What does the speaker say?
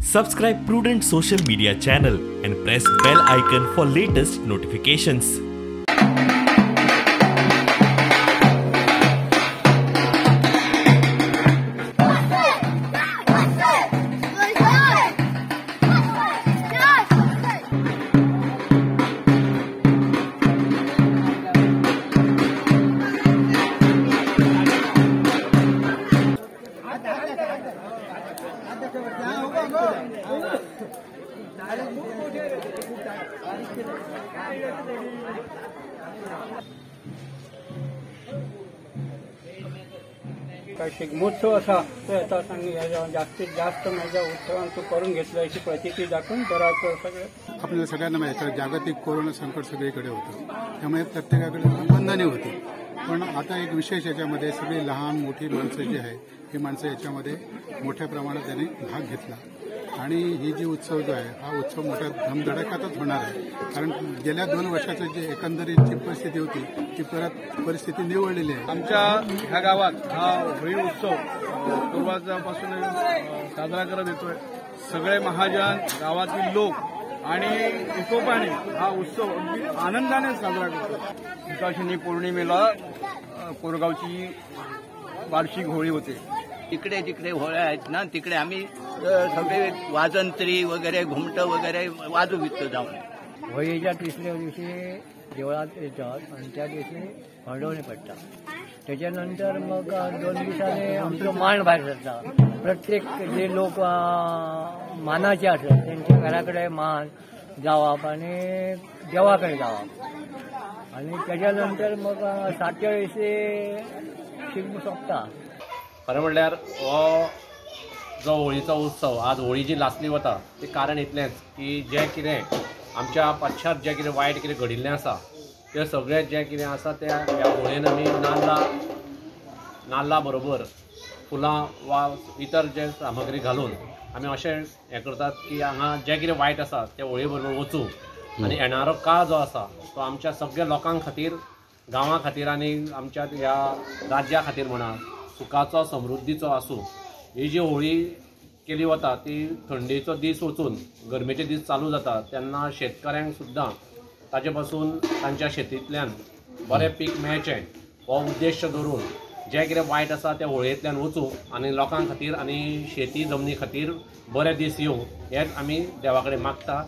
Subscribe Prudent social media channel and press bell icon for latest notifications. Shigmotsav असा तो येता जास्तीत जास्त माझ्या उत्सवांचं करून घेतलं अशी प्रचिती दाखवून बराच सगळं आपल्याला सगळ्यांना माहिती आहे जागतिक कोरोना संकट सगळीकडे होतं, त्यामुळे प्रत्येकाकडे बंधने होती. पण आता एक विशेष याच्यामध्ये सगळी लहान मोठी माणसं जी आहे ही माणसं याच्यामध्ये मोठ्या प्रमाणात त्यांनी भाग घेतला आणि ही जी उत्सव जो आहे हा उत्सव मोठ्या धमधडाक्यातच होणार आहे. कारण गेल्या 2 वर्षाचं जे एकंदरीतची परिस्थिती होती ती परत परिस्थिती निवळलेली आहे. आमच्या ह्या गावात हा होळी उत्सव पूर्वापासून साजरा करत येतोय. सगळे महाजन गावातील लोक आणि एकोपाने हा उत्सव अगदी आनंदाने साजरा करतो. शनी पौर्णिमेला कोरगावची वार्षिक होळी होते. तिकडे जिकडे होळ्या आहेत ना तिकडे आम्ही सगळे वाजंत्री वगैरे घुमटं वगैरे वाजवितो जाऊन. होळीच्या तिसऱ्या दिवशी देवळात येतात आणि त्या दिवशी खंडोवणी पडतात. त्याच्यानंतर मग 2 दिवसांनी आमचं मांड बाहेर जाता. प्रत्येक जे लोक मानाचे असतात त्यांच्या घराकडे मान जावप आणि देवाकडे जावप आणि त्याच्यानंतर मग 7व्या दिवशी शिगमो सोंपता. खरें म्हणल्यार हो जो होळीचो उत्सव आज होळी जी लासली वता ते कारण इतलेंच की जें कितें आमच्या पश्चात जें कितें वायट कितें घडिल्लें आसा तें सगळें जें कितें आसा तें ह्या होळयेन आमी नाल्ला बरोबर फुलां वा इतर जे सामग्री घालून आमी अशें हें करतात की हांगा जें कितें वायट आसा तें होळये बरोबर वचूं आनी येणारो काळ जो आसा तो आमच्या सगळ्या लोकां खातीर गांवां खातीर आनी आमच्या ह्या राज्या खातीर म्हणा सुखाचो समृद्धीचो आसूं. ही जी होळी केली वता ती थंडेचो दीस वचून गरमेचे दीस चालू जाता तेन्ना शेतकऱ्यांक सुद्दां ताचे पासून तांच्या शेतींतल्यान बरें पीक मेळचें हो उद्देश धरून जें कितें वायट आसा तें होळयेंतल्यान वचूं आनी लोकां खातीर आनी शेती जमनी खातीर बरे दीस येवं हेंच आमी देवा कडेन मागता.